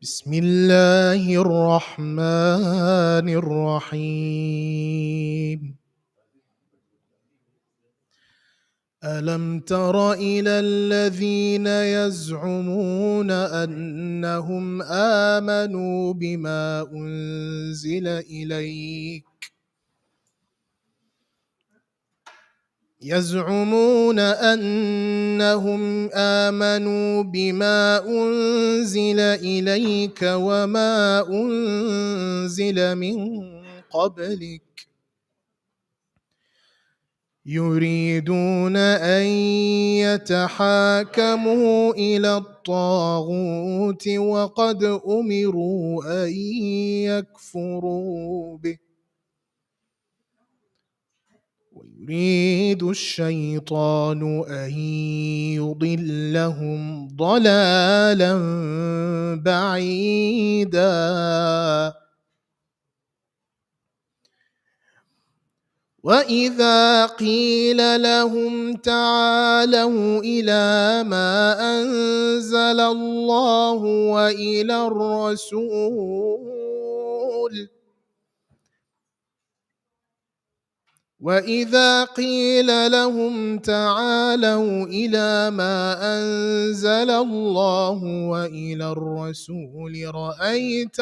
بسم الله الرحمن الرحيم. ألم تر إلى الذين يزعمون أنهم آمنوا بما أنزل إليك وما أنزل من قبلك يريدون أن يتحاكموا إلى الطاغوت وقد أمروا أن يكفروا به ويريد الشيطان أن يضلهم ضلالا بعيدا. وإذا قيل لهم تعالوا إلى ما أنزل الله وإلى الرسول رأيت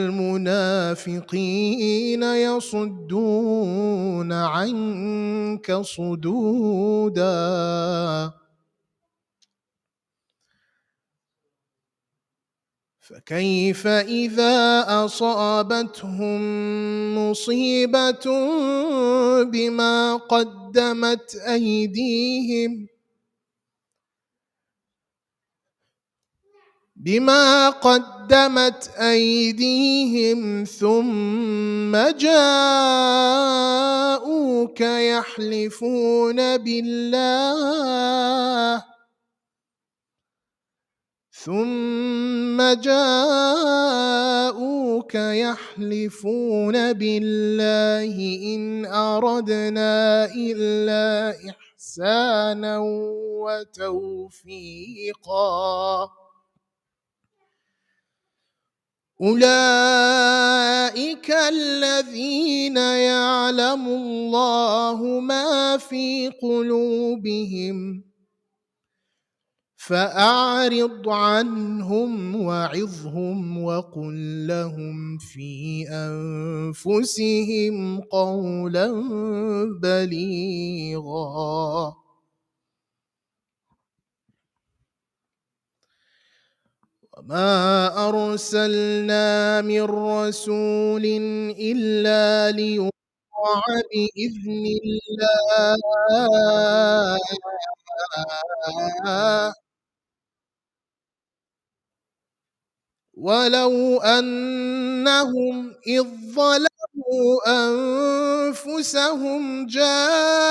المنافقين يصدون عنك صدودا. فكيف إذا أصابتهم مصيبة بما قدمت أيديهم ثم جاءوك يحلفون بالله إن أردنا إلا إحسانا وتوفيقا. أولئك الذين يعلم الله ما في قلوبهم فأعرض عنهم وعظهم وقل لهم في أنفسهم قولا بليغا. وما أرسلنا من رسول إلا ليطاع بإذن الله ولو أنهم إذ ظلموا أنفسهم جاءوك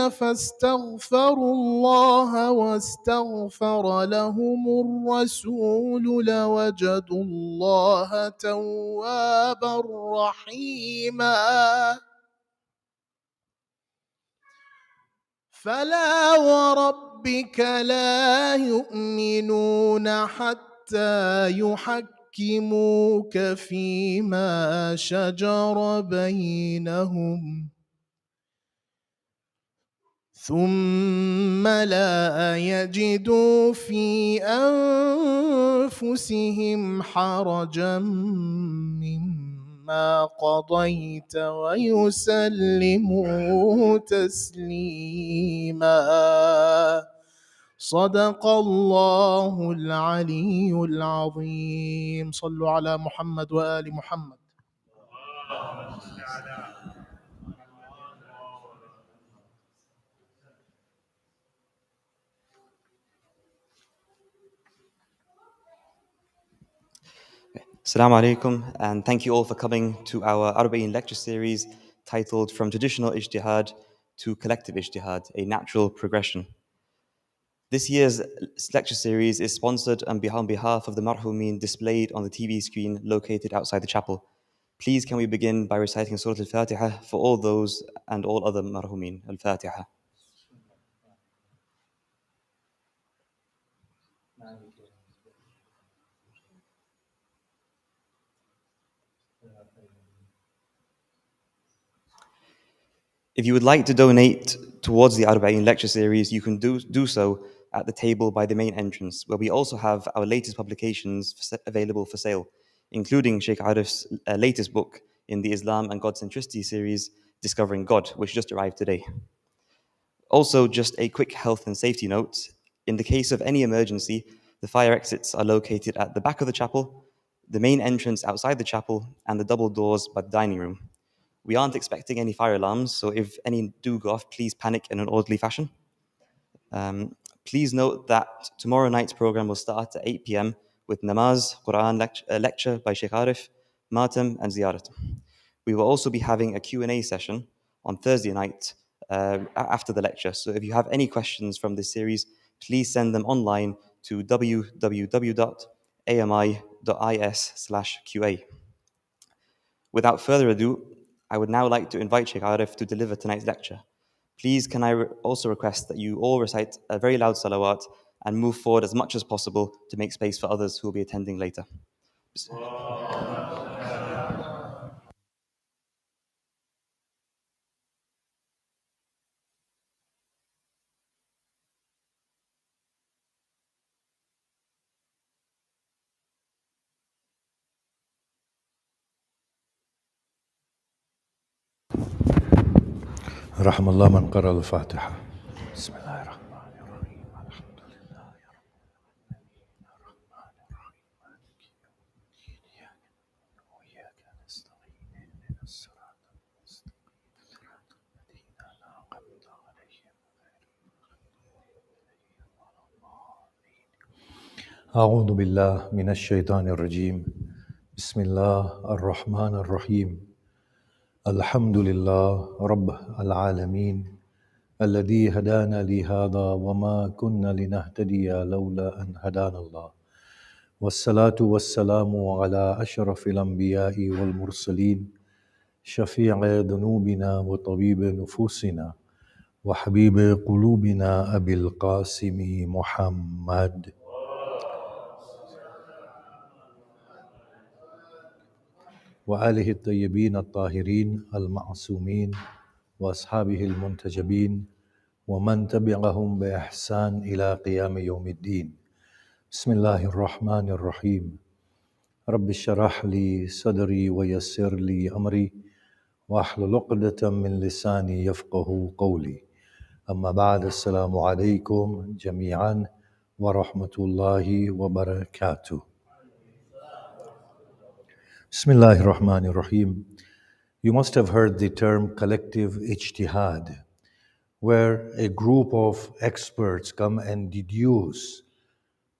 فاستغفروا الله واستغفر لهم الرسول لوجدوا الله توابا رحيما. فلا وربك لا يؤمنون حتى يحكموك فيما شجر بينهم ثم لا يجدوا في أنفسهم حرجا مما قضيت ويسلموا تسليما. صدق الله العلي العظيم. صلوا على محمد وآل محمد. Assalamu alaikum, and thank you all for coming to our Arbaeen lecture series titled From Traditional Ijtihad to Collective Ijtihad, a Natural Progression. This year's lecture series is sponsored on behalf of the marhumeen displayed on the TV screen located outside the chapel. Please can we begin by reciting Surah Al-Fatiha for all those and all other marhumeen. Al-Fatiha. If you would like to donate towards the Arbaeen lecture series, you can do so at the table by the main entrance, where we also have our latest publications available for sale, including Shaykh Arif's latest book in the Islam and God Centricity series, Discovering God, which just arrived today. Also, just a quick health and safety note. In the case of any emergency, the fire exits are located at the back of the chapel, the main entrance outside the chapel, and the double doors by the dining room. We aren't expecting any fire alarms, so if any do go off, please panic in an orderly fashion. Please note that tomorrow night's program will start at 8 p.m. with namaz, Quran lecture by Shaykh Arif, matam, and ziyarat. We will also be having a Q&A session on Thursday night after the lecture. So if you have any questions from this series, please send them online to www.ami.is/QA. Without further ado, I would now like to invite Shaykh Arif to deliver tonight's lecture. Please can I also request that you all recite a very loud salawat and move forward as much as possible to make space for others who will be attending later. رحم الله من قرأ الفاتحة. بسم الله الرحمن الرحيم. الحمد لله رب العالمين الرحمن الرحيم مالك يوم الدين إياك نعبد وإياك نستعين اهدنا الصراط المستقيم صراط الذين أنعمت عليهم غير المغضوب عليهم ولا الضالين. أعوذ بالله من الشيطان الرجيم. بسم الله الرحمن الرحيم. الحمد لله رب العالمين الذي هدانا لهذا وما كنا لنهتدي لولا أن هدانا الله والصلاة والسلام على أشرف الأنبياء والمرسلين شفيع ذنوبنا وطبيب نفوسنا وحبيب قلوبنا أبي القاسم محمد وآله الطيبين الطاهرين المعصومين وأصحابه المنتجبين ومن تبعهم بإحسان إلى قيام يوم الدين. بسم الله الرحمن الرحيم. رب اشرح لي صدري ويسر لي أمري واحلل عقدة من لساني يفقه قولي. أما بعد، السلام عليكم جميعا ورحمة الله وبركاته. بسم الله الرحمن الرحيم. You must have heard the term collective ijtihad, where a group of experts come and deduce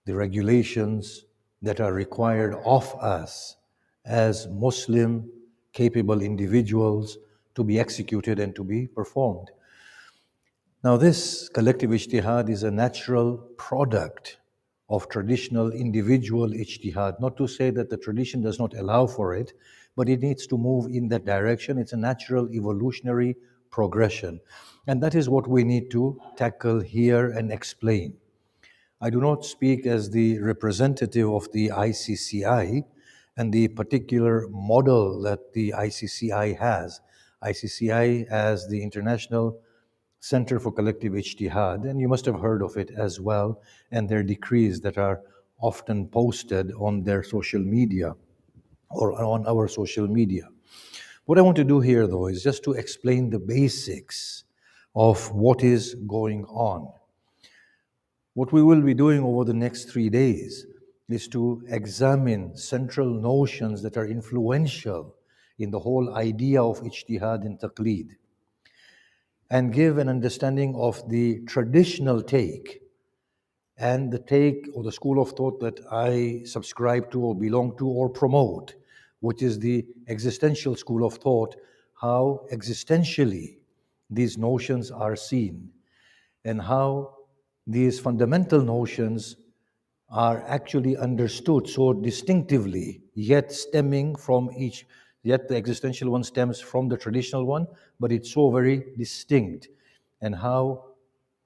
the regulations that are required of us as Muslim capable individuals to be executed and to be performed. Now, this collective ijtihad is a natural product of traditional individual ijtihad. Not to say that the tradition does not allow for it, but it needs to move in that direction. It's a natural evolutionary progression. And that is what we need to tackle here and explain. I do not speak as the representative of the ICCI and the particular model that the ICCI has. ICCI as the International Center for Collective Ijtihad, and you must have heard of it as well, and their decrees that are often posted on their social media or on our social media. What I want to do here, though, is just to explain the basics of what is going on. What we will be doing over the next 3 days is to examine central notions that are influential in the whole idea of ijtihad and taqleed, and give an understanding of the traditional take and the take or the school of thought that I subscribe to or belong to or promote, which is the existential school of thought, how existentially these notions are seen and how these fundamental notions are actually understood so distinctively, yet stemming from each, yet the existential one stems from the traditional one, but it's so very distinct, and how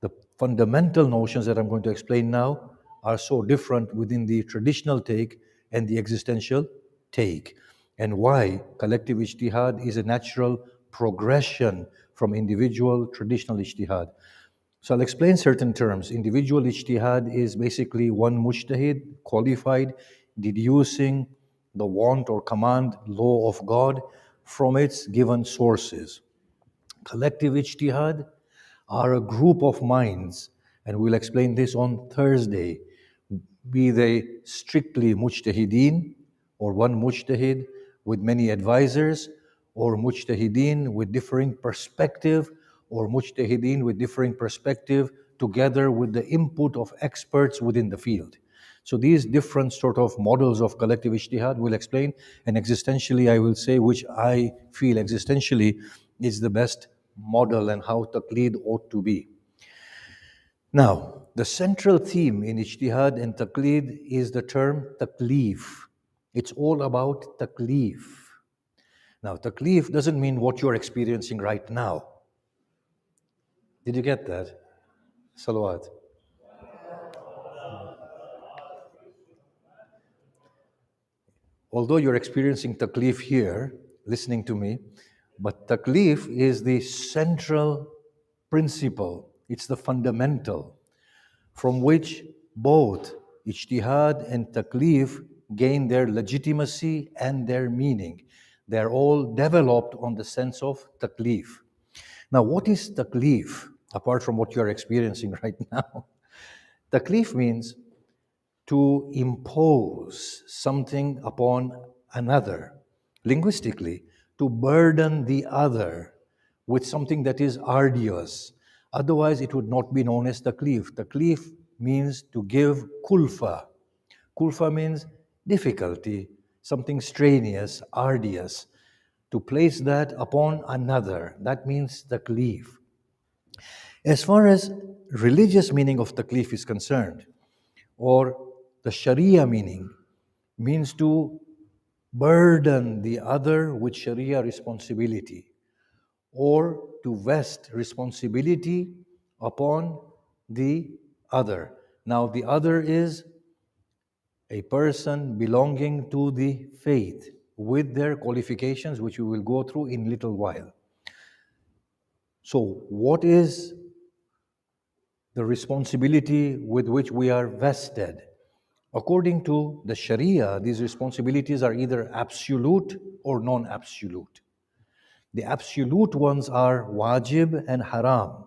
the fundamental notions that I'm going to explain now are so different within the traditional take and the existential take, and why collective ijtihad is a natural progression from individual traditional ijtihad. So I'll explain certain terms. Individual ijtihad is basically one mujtahid, qualified, deducing the want or command law of God from its given sources. Collective ijtihad are a group of minds, and we'll explain this on Thursday, be they strictly mujtahideen or one mujtahid with many advisors, or mujtahideen with differing perspective, or mujtahideen with differing perspective together with the input of experts within the field. So these different sort of models of collective ijtihad will explain, and existentially I will say which I feel existentially is the best model and how taqleed ought to be. Now, the central theme in ijtihad and taqleed is the term takleef. It's all about takleef. Now, takleef doesn't mean what you're experiencing right now. Did you get that? Salawat. Although you're experiencing takleef here, listening to me, but takleef is the central principle. It's the fundamental from which both ijtihad and takleef gain their legitimacy and their meaning. They're all developed on the sense of takleef. Now, what is takleef, apart from what you're experiencing right now? Takleef means to impose something upon another, linguistically, to burden the other with something that is arduous. Otherwise, it would not be known as takleef. Takleef means to give kulfa. Kulfa means difficulty, something strenuous, arduous. To place that upon another, that means takleef. As far as religious meaning of takleef is concerned, or the Sharia meaning, means to burden the other with Sharia responsibility, or to vest responsibility upon the other. Now, the other is a person belonging to the faith with their qualifications, which we will go through in a little while. So, what is the responsibility with which we are vested? According to the Sharia, these responsibilities are either absolute or non-absolute. The absolute ones are wajib and haram.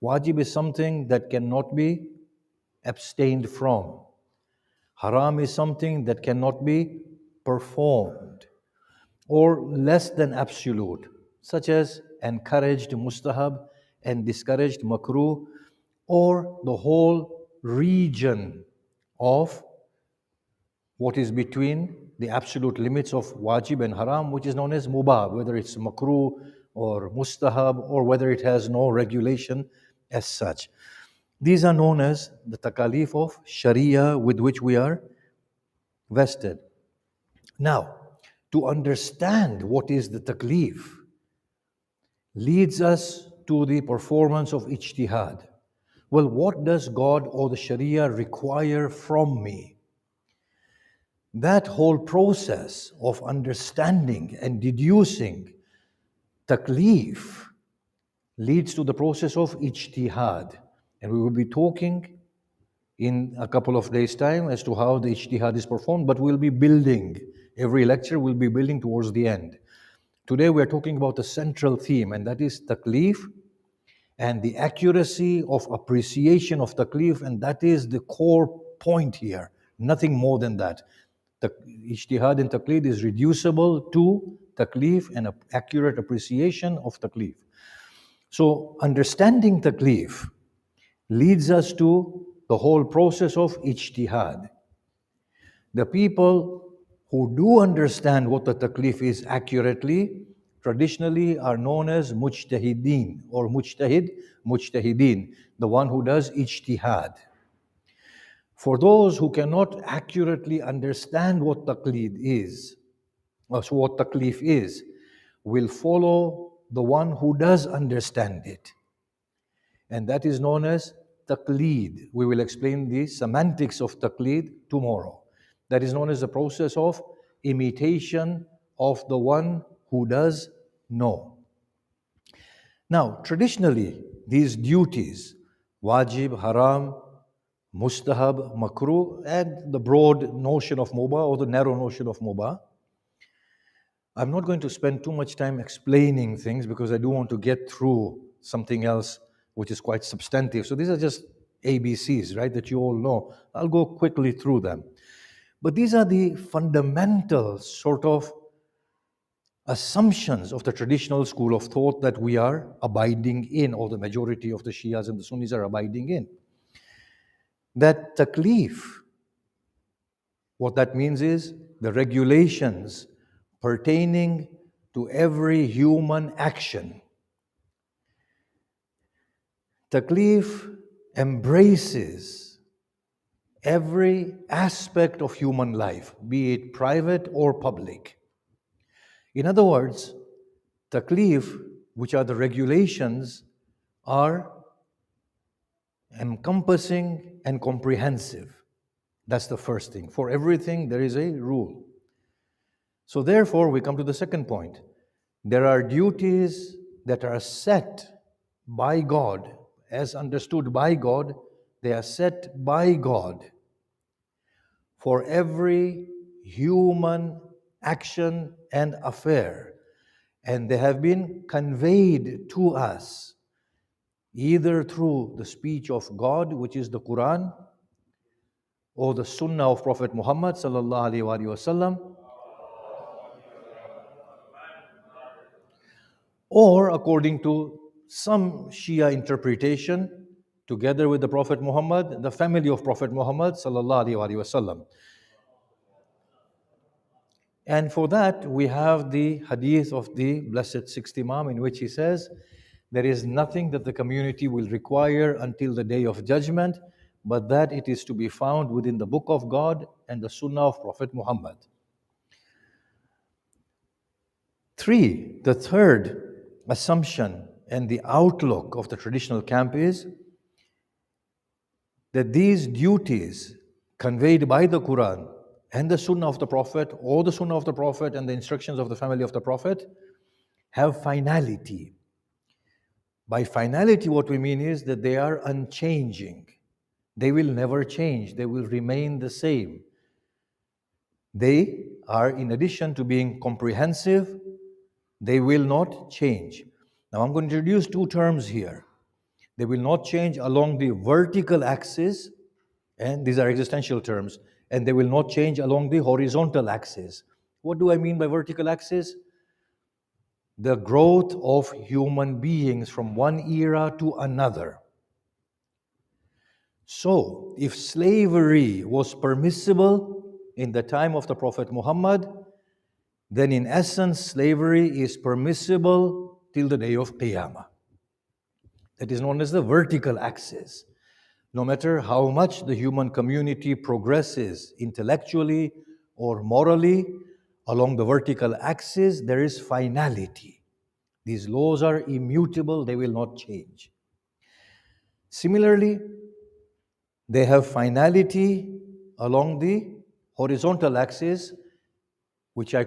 Wajib is something that cannot be abstained from. Haram is something that cannot be performed, or less than absolute, such as encouraged mustahab and discouraged makruh, or the whole region of what is between the absolute limits of wajib and haram, which is known as mubah, whether it's makruh or mustahab, or whether it has no regulation as such. These are known as the takalif of Sharia with which we are vested. Now, to understand what is the taklif leads us to the performance of ijtihad. Well, what does God or the Sharia require from me? That whole process of understanding and deducing takleef leads to the process of ijtihad. And we will be talking in a couple of days' time as to how the ijtihad is performed, but we'll be building. Every lecture will be building towards the end. Today we're talking about a central theme, and that is takleef and the accuracy of appreciation of takleef, and that is the core point here, nothing more than that. The ijtihad and taqleed is reducible to takleef and accurate appreciation of takleef. So understanding takleef leads us to the whole process of ijtihad. The people who do understand what the takleef is accurately, traditionally are known as mujtahideen or mujtahideen, the one who does ijtihad. For those who cannot accurately understand what takleef is, will follow the one who does understand it. And that is known as taqleed. We will explain the semantics of taqleed tomorrow. That is known as the process of imitation of the one who does know. Now, traditionally, these duties, wajib, haram, mustahab, makruh, and the broad notion of mubah or the narrow notion of mubah, I'm not going to spend too much time explaining things because I do want to get through something else which is quite substantive. So these are just ABCs, right, that you all know. I'll go quickly through them. But these are the fundamental sort of assumptions of the traditional school of thought that we are abiding in, or the majority of the Shias and the Sunnis are abiding in. That takleef, what that means is the regulations pertaining to every human action. Takleef embraces every aspect of human life, be it private or public. In other words, takleef, which are the regulations, are encompassing and comprehensive. That's the first thing. For everything, there is a rule. So therefore, we come to the second point. There are duties that are set by God, as understood by God. They are set by God for every human action and affair. And they have been conveyed to us either through the speech of God, which is the Quran, or the Sunnah of Prophet Muhammad sallallahu alaihi wasallam, or according to some Shia interpretation, together with the Prophet Muhammad, the family of Prophet Muhammad sallallahu alaihi wasallam. And for that, we have the hadith of the Blessed Sixth Imam, in which he says, there is nothing that the community will require until the day of judgment, but that it is to be found within the book of God and the Sunnah of Prophet Muhammad. 3, the third assumption and the outlook of the traditional camp is that these duties conveyed by the Quran and the Sunnah of the Prophet, or the Sunnah of the Prophet and the instructions of the family of the Prophet, have finality. By finality, what we mean is that they are unchanging. They will never change. They will remain the same. They are, in addition to being comprehensive, they will not change. Now I'm going to introduce two terms here. They will not change along the vertical axis, and these are existential terms, and they will not change along the horizontal axis. What do I mean by vertical axis? The growth of human beings from one era to another. So, if slavery was permissible in the time of the Prophet Muhammad, then in essence, slavery is permissible till the day of Qiyamah. That is known as the vertical axis. No matter how much the human community progresses intellectually or morally, along the vertical axis, there is finality. These laws are immutable, they will not change. Similarly, they have finality along the horizontal axis, which I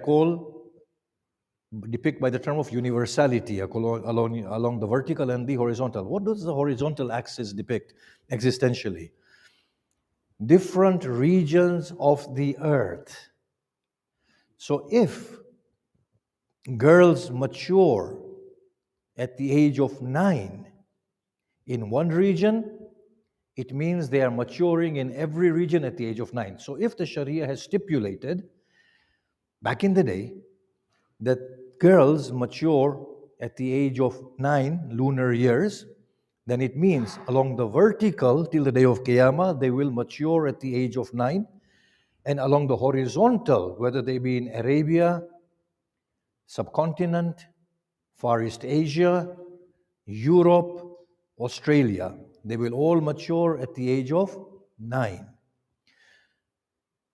depict by the term of universality along the vertical and the horizontal. What does the horizontal axis depict existentially? Different regions of the earth. So if girls mature at the age of 9 in one region, it means they are maturing in every region at the age of 9. So if the Sharia has stipulated back in the day that girls mature at the age of 9 lunar years, then it means along the vertical till the day of Qiyamah, they will mature at the age of 9. And along the horizontal, whether they be in Arabia, subcontinent, Far East Asia, Europe, Australia, they will all mature at the age of 9.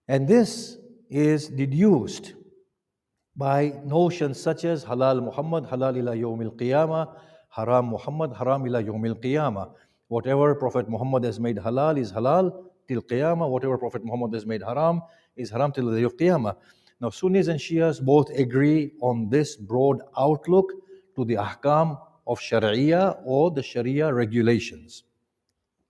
And this is deduced by notions such as halal Muhammad, halal ila yawmil qiyamah, haram Muhammad, haram ila yawmil qiyamah. Whatever Prophet Muhammad has made halal is halal till qiyamah. Whatever Prophet Muhammad has made haram is haram till the day of qiyamah. Now Sunnis and Shias both agree on this broad outlook to the ahkam of Sharia or the Sharia regulations.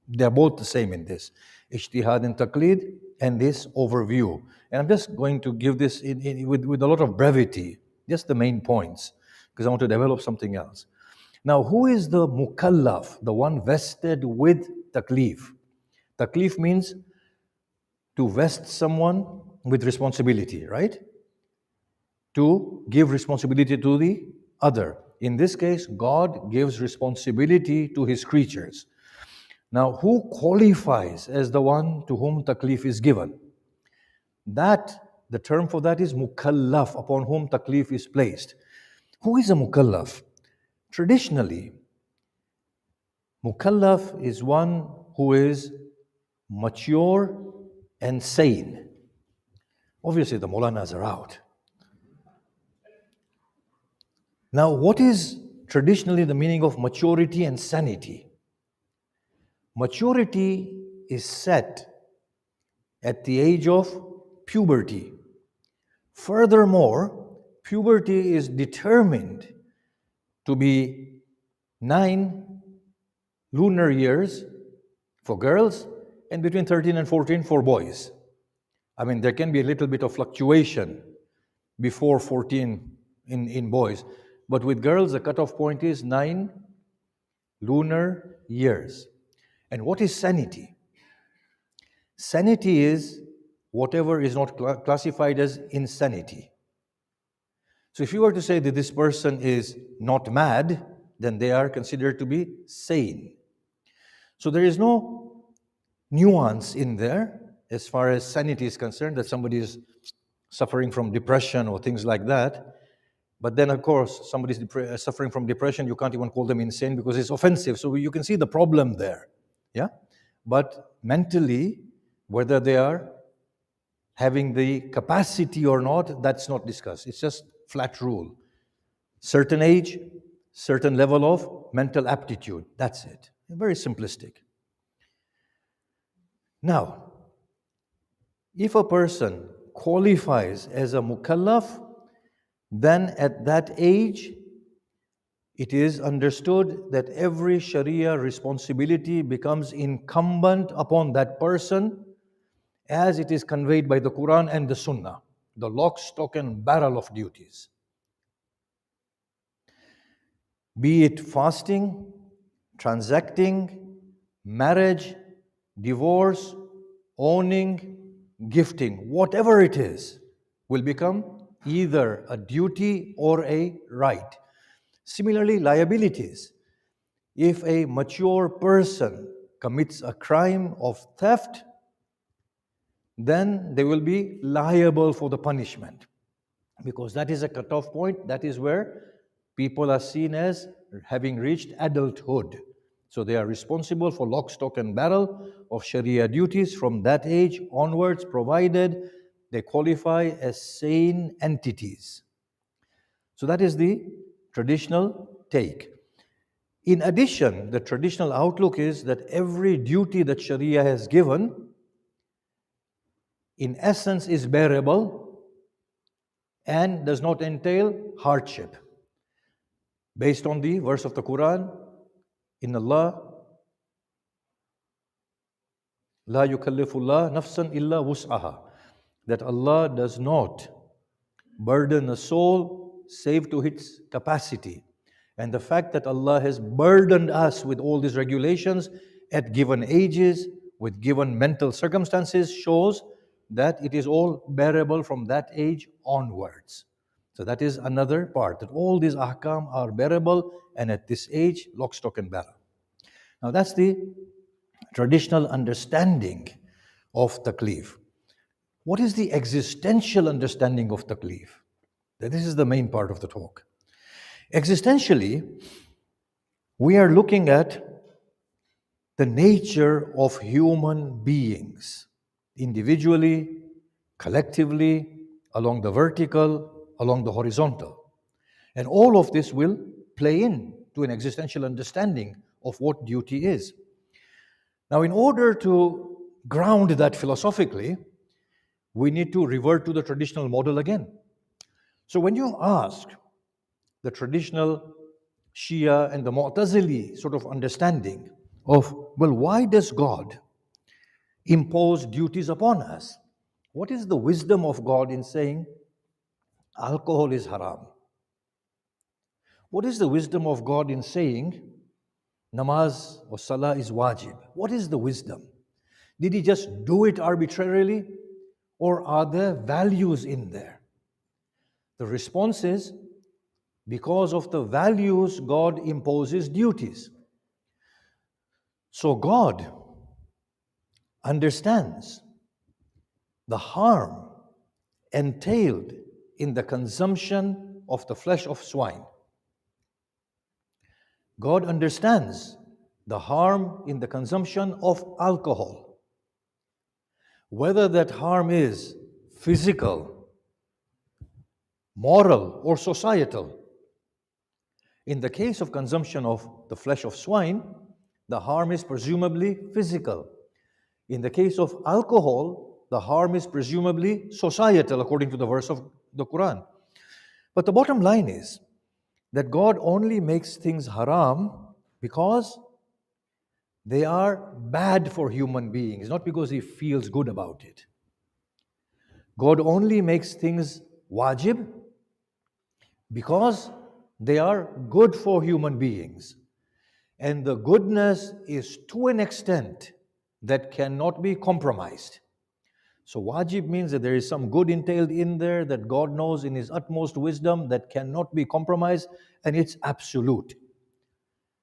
They're both the same in this. Ijtihād and takleef and this overview. And I'm just going to give this with a lot of brevity, just the main points, because I want to develop something else. Now, who is the mukallaf, the one vested with takleef? Takleef means to vest someone with responsibility, right? To give responsibility to the other. In this case, God gives responsibility to His creatures. Now, who qualifies as the one to whom takleef is given? The term for that is mukallaf, upon whom takleef is placed. Who is a mukallaf? Traditionally, mukallaf is one who is mature and sane. Obviously, the Maulanas are out. Now, what is traditionally the meaning of maturity and sanity? Maturity is set at the age of puberty. Furthermore, puberty is determined to be 9 lunar years for girls and between 13 and 14 for boys. I mean, there can be a little bit of fluctuation before 14 in boys, but with girls, the cutoff point is 9 lunar years. And what is sanity? Sanity is whatever is not classified as insanity. So if you were to say that this person is not mad, then they are considered to be sane. So there is no nuance in there as far as sanity is concerned, that somebody is suffering from depression or things like that. But then, of course, somebody is suffering from depression, you can't even call them insane because it's offensive. So you can see the problem there. Yeah? But mentally, whether they are having the capacity or not, that's not discussed. It's just flat rule. Certain age, certain level of mental aptitude. That's it. Very simplistic. Now, if a person qualifies as a mukallaf, then at that age, it is understood that every Sharia responsibility becomes incumbent upon that person as it is conveyed by the Quran and the Sunnah, the lock, stock, and barrel of duties. Be it fasting, transacting, marriage, divorce, owning, gifting, whatever it is, will become either a duty or a right. Similarly, liabilities. If a mature person commits a crime of theft, then they will be liable for the punishment, because that is a cutoff point. That is where people are seen as having reached adulthood. So they are responsible for lock, stock, and barrel of Sharia duties from that age onwards, provided they qualify as sane entities. So that is the traditional take. In addition, the traditional outlook is that every duty that Sharia has given, in essence, is bearable and does not entail hardship. Based on the verse of the Quran, in Allah, La yukallifullah nafsan illa wus'aha, that Allah does not burden a soul save to its capacity. And the fact that Allah has burdened us with all these regulations at given ages, with given mental circumstances, shows that it is all bearable from that age onwards. So that is another part, that all these ahkam are bearable and at this age, lock, stock, and barrel. Now that's the traditional understanding of takleef. What is the existential understanding of takleef? This is the main part of the talk. Existentially, we are looking at the nature of human beings, individually, collectively, along the vertical, along the horizontal. And all of this will play in to an existential understanding of what duty is. Now, in order to ground that philosophically, we need to revert to the traditional model again. So when you ask the traditional Shia and the Mu'tazili sort of understanding of, well, why does God impose duties upon us? What is the wisdom of God in saying alcohol is haram? What is the wisdom of God in saying namaz or salah is wajib? What is the wisdom? Did he just do it arbitrarily, or are there values in there? The response is, because of the values, God imposes duties. So God understands the harm entailed in the consumption of the flesh of swine. God understands the harm in the consumption of alcohol. Whether that harm is physical, moral, or societal. In the case of consumption of the flesh of swine, the harm is presumably physical. In the case of alcohol, the harm is presumably societal, according to the verse of the Quran. But the bottom line is that God only makes things haram because they are bad for human beings, not because He feels good about it. God only makes things wajib because they are good for human beings. And the goodness is to an extent that cannot be compromised. So wajib means that there is some good entailed in there that God knows in His utmost wisdom that cannot be compromised, and it's absolute.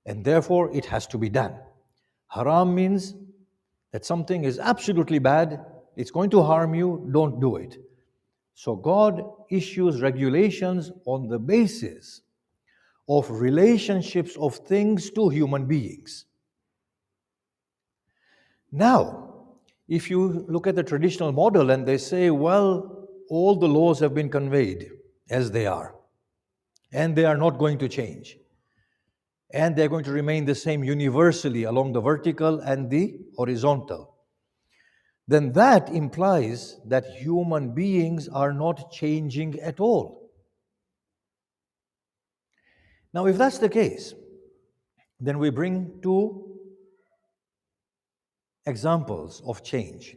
And therefore it has to be done. Haram means that something is absolutely bad, it's going to harm you, don't do it. So God issues regulations on the basis of relationships of things to human beings. Now, if you look at the traditional model and they say, well, all the laws have been conveyed as they are, and they are not going to change, and they're going to remain the same universally along the vertical and the horizontal, then that implies that human beings are not changing at all. Now, if that's the case, then we bring two examples of change.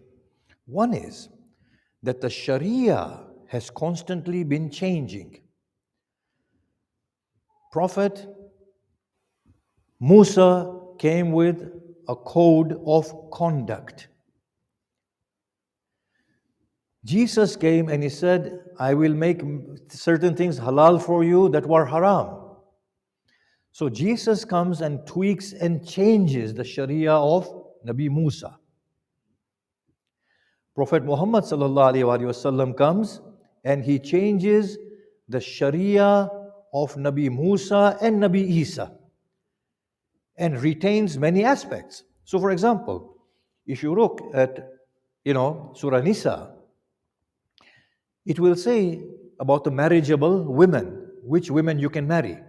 One is that the Sharia has constantly been changing. Prophet Musa came with a code of conduct. Jesus came and He said, I will make certain things halal for you that were haram. So Jesus comes and tweaks and changes the Sharia of Nabi Musa. Prophet Muhammad ﷺ comes and he changes the Sharia of Nabi Musa and Nabi Isa and retains many aspects. So for example, if you look at Surah Nisa, it will say about the marriageable women, which women you can marry.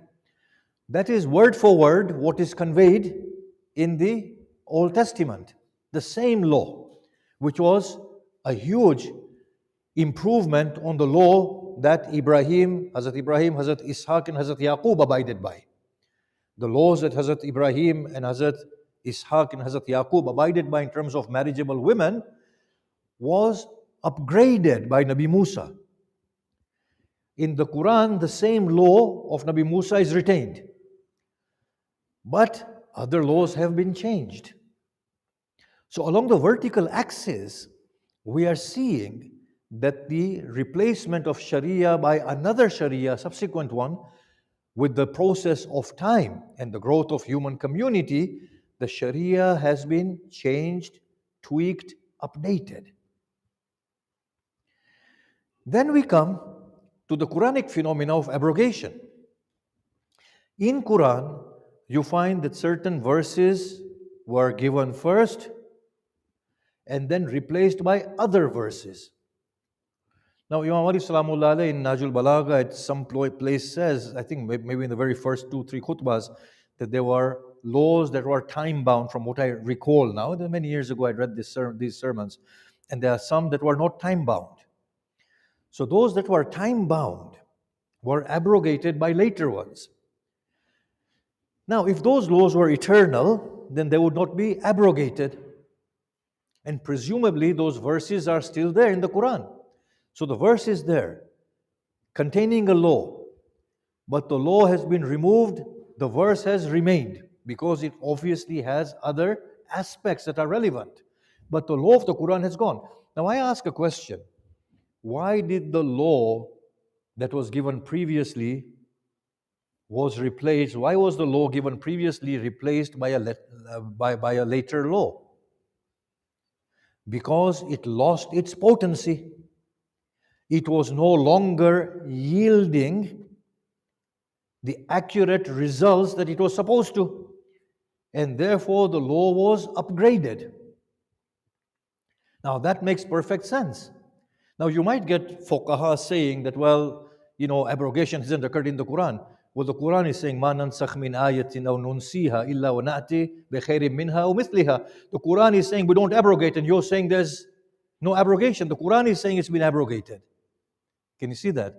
That is word for word what is conveyed in the Old Testament. The same law, which was a huge improvement on the law that Hazrat Ibrahim, Hazrat Ishaq and Hazrat Yaqub abided by. The laws that Hazrat Ibrahim and Hazrat Ishaq and Hazrat Yaqub abided by in terms of marriageable women was upgraded by Nabi Musa. In the Quran, the same law of Nabi Musa is retained. But other laws have been changed. So along the vertical axis, we are seeing that the replacement of Sharia by another Sharia, subsequent one, with the process of time and the growth of human community, The Sharia has been changed, tweaked, updated. Then we come to the Quranic phenomena of abrogation. In Quran, you find that certain verses were given first and then replaced by other verses. Now, Imam Arif Salamullah alayhi in Najul Balagha at some place says, I think maybe in the very first 2-3 khutbahs, that there were laws that were time bound from what I recall now. Many years ago I read these sermons, and there are some that were not time bound. So those that were time bound were abrogated by later ones. Now, if those laws were eternal, then they would not be abrogated. And presumably those verses are still there in the Quran. So the verse is there, containing a law, but the law has been removed, the verse has remained, because it obviously has other aspects that are relevant. But the law of the Quran has gone. Now I ask a question. Why did the law that was given previously was replaced? Why was the law given previously replaced by a later law? Because it lost its potency. It was no longer yielding the accurate results that it was supposed to. And therefore the law was upgraded. Now that makes perfect sense. Now you might get fuqaha saying that, well, abrogation hasn't occurred in the Quran. Well, the Quran is saying, مَا نَنْسَخْ مِنْ آيَةٍ أَوْ نُنْسِيهَا إِلَّا وَنَأْتِي بِخَيْرٍ مِنْهَا أَوْ مِثْلِهَا. The Quran is saying we don't abrogate, and you're saying there's no abrogation. The Quran is saying it's been abrogated. Can you see that?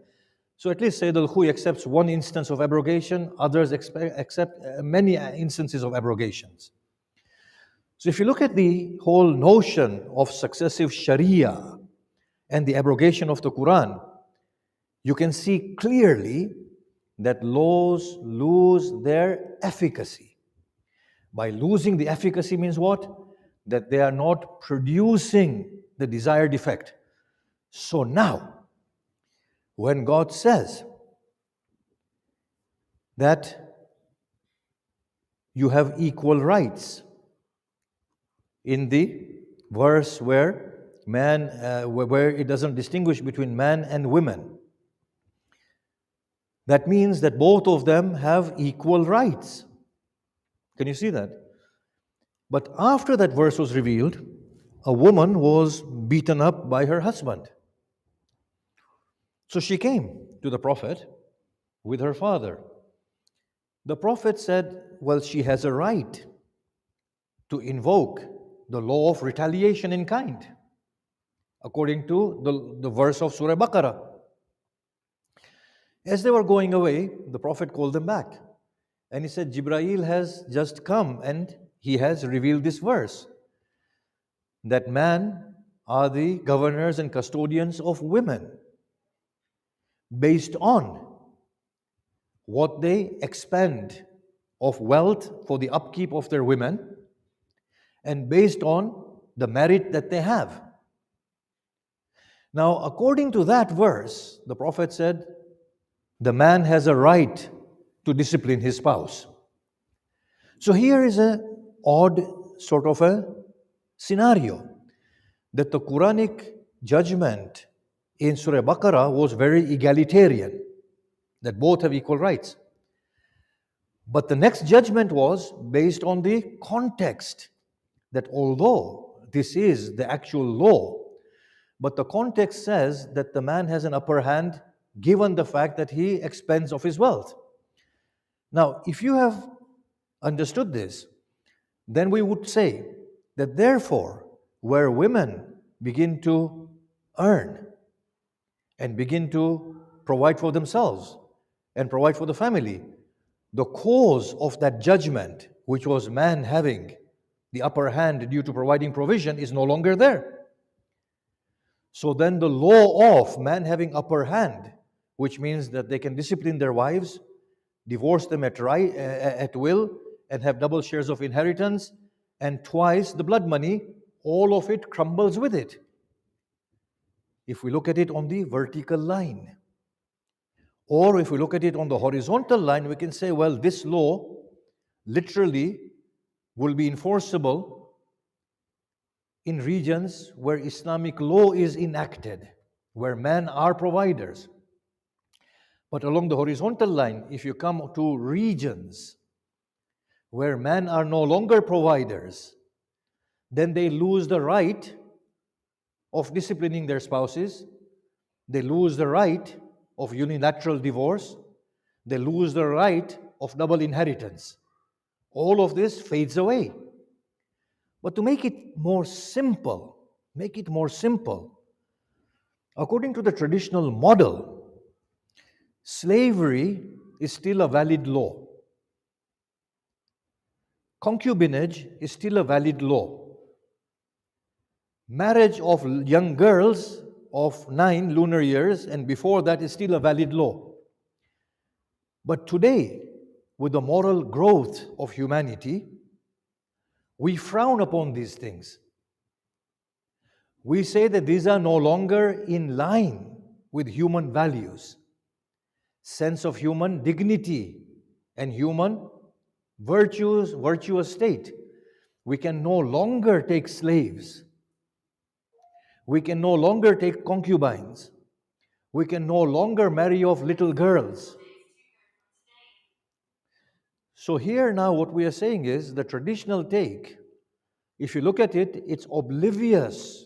So at least Sayyid al-Khuy accepts one instance of abrogation, others accept many instances of abrogations. So if you look at the whole notion of successive Sharia and the abrogation of the Quran, you can see clearly that laws lose their efficacy. By losing the efficacy means what? That they are not producing the desired effect. So now, when God says that you have equal rights, in the verse where where it doesn't distinguish between man and women, that means that both of them have equal rights. Can you see that? But after that verse was revealed, a woman was beaten up by her husband. So she came to the Prophet with her father. The Prophet said, well, she has a right to invoke the law of retaliation in kind, according to the verse of Surah Baqarah. As they were going away, the Prophet called them back. And he said, Jibreel has just come and he has revealed this verse, that men are the governors and custodians of women, based on what they expend of wealth for the upkeep of their women, and based on the merit that they have. Now, according to that verse, the Prophet said, the man has a right to discipline his spouse. So here is an odd sort of a scenario, that the Quranic judgment in Surah Baqarah was very egalitarian, that both have equal rights. But the next judgment was based on the context, that although this is the actual law, but the context says that the man has an upper hand given the fact that he expends of his wealth. Now, if you have understood this, then we would say that therefore, where women begin to earn and begin to provide for themselves and provide for the family, the cause of that judgment, which was man having the upper hand due to providing provision, is no longer there. So then the law of man having upper hand, which means that they can discipline their wives, divorce them at will, and have double shares of inheritance, and twice the blood money, all of it crumbles with it. If we look at it on the vertical line, or if we look at it on the horizontal line, we can say, well, this law literally will be enforceable in regions where Islamic law is enacted, where men are providers. But along the horizontal line, if you come to regions where men are no longer providers, then they lose the right of disciplining their spouses, they lose the right of unilateral divorce, they lose the right of double inheritance. All of this fades away. But to make it more simple, according to the traditional model, slavery is still a valid law. Concubinage is still a valid law. Marriage of young girls of 9 lunar years and before that is still a valid law. But today, with the moral growth of humanity, we frown upon these things. We say that these are no longer in line with human values, sense of human dignity and human virtuous state. We can no longer take slaves. We can no longer take concubines. We can no longer marry off little girls. So here now what we are saying is the traditional take, if you look at it, it's oblivious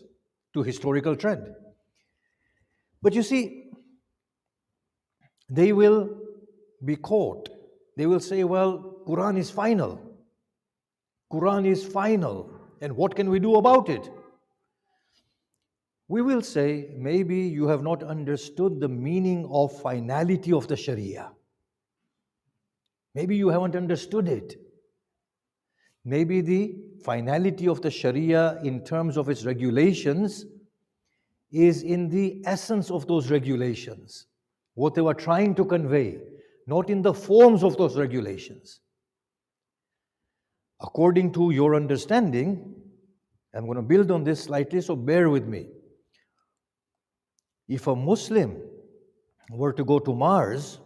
to historical trend. But you see, they will be caught. They will say, well, Quran is final. Quran is final. And what can we do about it? We will say, maybe you have not understood the meaning of finality of the Sharia. Maybe you haven't understood it. Maybe the finality of the Sharia in terms of its regulations is in the essence of those regulations, what they were trying to convey, not in the forms of those regulations. According to your understanding, I'm going to build on this slightly, so bear with me. If a Muslim were to go to Mars,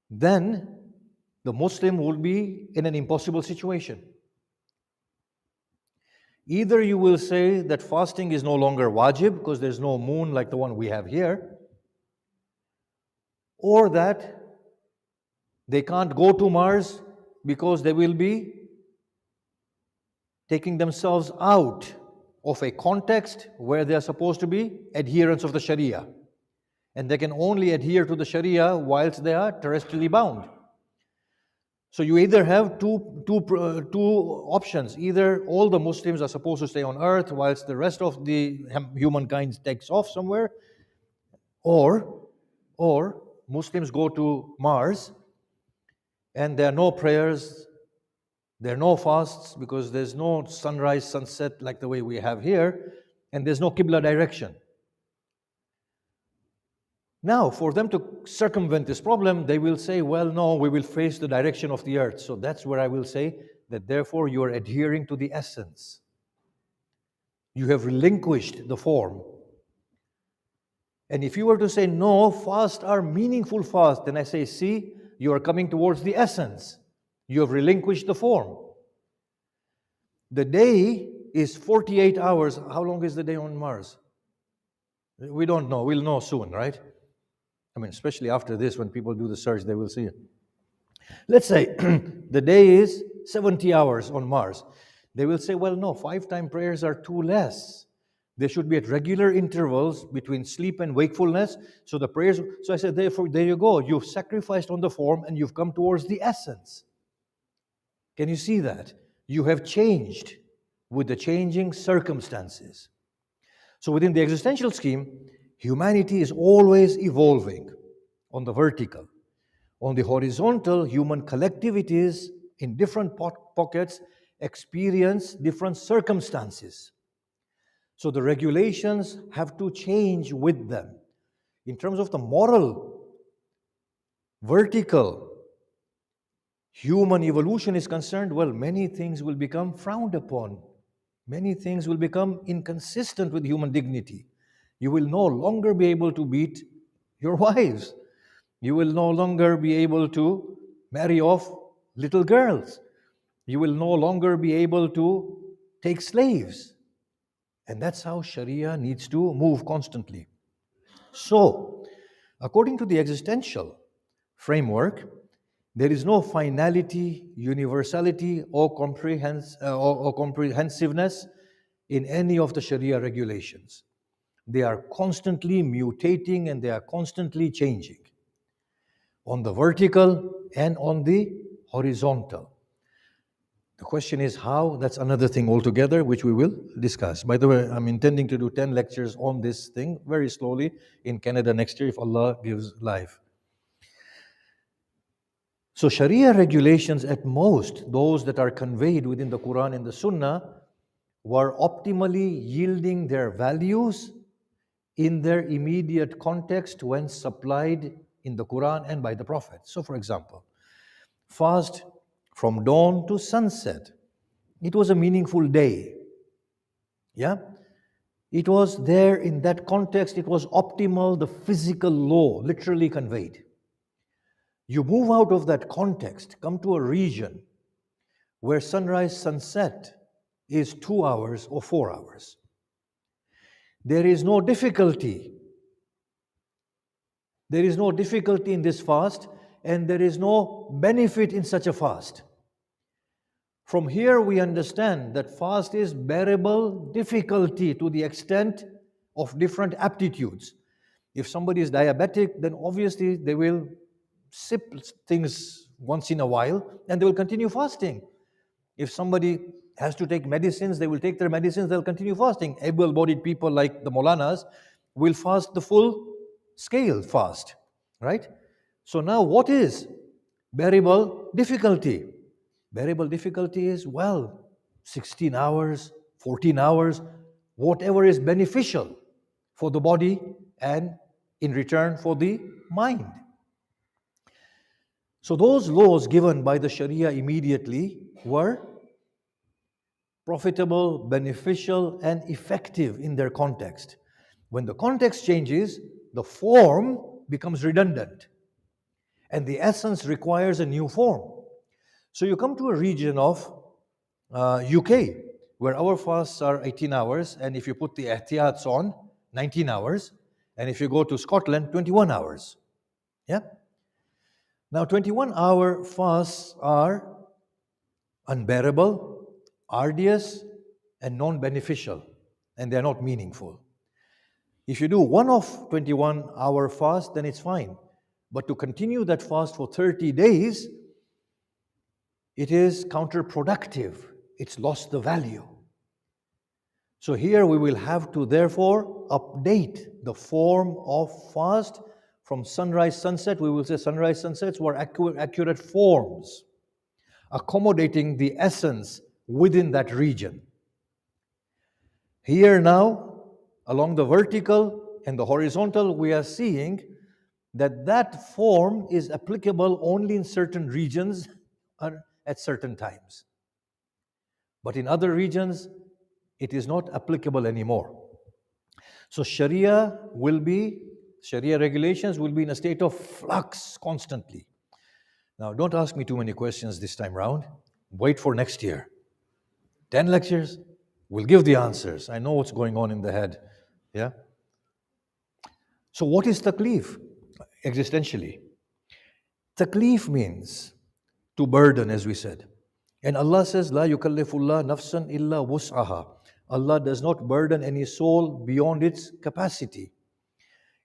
then the Muslim would be in an impossible situation. Either you will say that fasting is no longer wajib because there's no moon like the one we have here, or that they can't go to Mars because they will be taking themselves out of a context where they are supposed to be adherents of the Sharia. And they can only adhere to the Sharia whilst they are terrestrially bound. So you either have two options. Either all the Muslims are supposed to stay on earth whilst the rest of the humankind takes off somewhere, or Muslims go to Mars and there are no prayers, there are no fasts because there's no sunrise, sunset like the way we have here, and there's no Qibla direction. Now, for them to circumvent this problem, they will say, well, no, we will face the direction of the earth. So that's where I will say that therefore you are adhering to the essence. You have relinquished the form. And if you were to say, no, fasts are meaningful fasts, then I say, see, you are coming towards the essence. You have relinquished the form. The day is 48 hours. How long is the day on Mars? We don't know. We'll know soon, right? I mean, especially after this, when people do the search, they will see it. Let's say the day is 70 hours on Mars. They will say, well, no, 5-time prayers are too less. They should be at regular intervals between sleep and wakefulness. So the prayers, so I said, therefore, there you go. You've sacrificed on the form and you've come towards the essence. Can you see that? You have changed with the changing circumstances. So within the existential scheme, humanity is always evolving on the vertical. On the horizontal, human collectivities in different pockets experience different circumstances. So the regulations have to change with them. In terms of the moral, vertical, human evolution is concerned, well, many things will become frowned upon. Many things will become inconsistent with human dignity. You will no longer be able to beat your wives. You will no longer be able to marry off little girls. You will no longer be able to take slaves. And that's how Sharia needs to move constantly. So, according to the existential framework, there is no finality, universality, or comprehensiveness in any of the Sharia regulations. They are constantly mutating and they are constantly changing on the vertical and on the horizontal. The question is how, that's another thing altogether, which we will discuss. By the way, I'm intending to do 10 lectures on this thing very slowly in Canada next year if Allah gives life. So Sharia regulations at most, those that are conveyed within the Quran and the Sunnah, were optimally yielding their values in their immediate context when supplied in the Quran and by the Prophet. So for example, fast from dawn to sunset. It was a meaningful day. Yeah? It was there in that context, it was optimal, the physical law literally conveyed. You move out of that context, come to a region where sunrise, sunset is 2 hours or 4 hours. There is no difficulty. There is no difficulty in this fast, and there is no benefit in such a fast. From here, we understand that fast is bearable difficulty to the extent of different aptitudes. If somebody is diabetic, then obviously they will sip things once in a while and they will continue fasting. If somebody has to take medicines, they will take their medicines, they'll continue fasting. Able-bodied people like the Maulanas will fast the full scale fast, right? So now what is bearable difficulty? Bearable difficulty is, 16 hours, 14 hours, whatever is beneficial for the body and in return for the mind. So those laws given by the Sharia immediately were profitable, beneficial, and effective in their context. When the context changes, the form becomes redundant, and the essence requires a new form. So you come to a region of UK, where our fasts are 18 hours, and if you put the Ijtihads on, 19 hours, and if you go to Scotland, 21 hours. Yeah? Now, 21-hour fasts are unbearable, arduous, and non-beneficial, and they're not meaningful. If you do one of 21-hour fast, then it's fine. But to continue that fast for 30 days, it is counterproductive. It's lost the value. So here we will have to therefore update the form of fast from sunrise, sunset. We will say sunrise, sunsets were accurate forms, accommodating the essence within that region. Here now, along the vertical and the horizontal, we are seeing that that form is applicable only in certain regions at certain times. But in other regions, it is not applicable anymore. So Sharia regulations will be in a state of flux constantly. Now, don't ask me too many questions this time round. Wait for next year. 10 lectures, we'll give the answers. I know what's going on in the head. Yeah? So what is takleef existentially? Takleef means to burden, as we said. And Allah says, La yukallifullah nafsan illa wus'aha. Allah does not burden any soul beyond its capacity.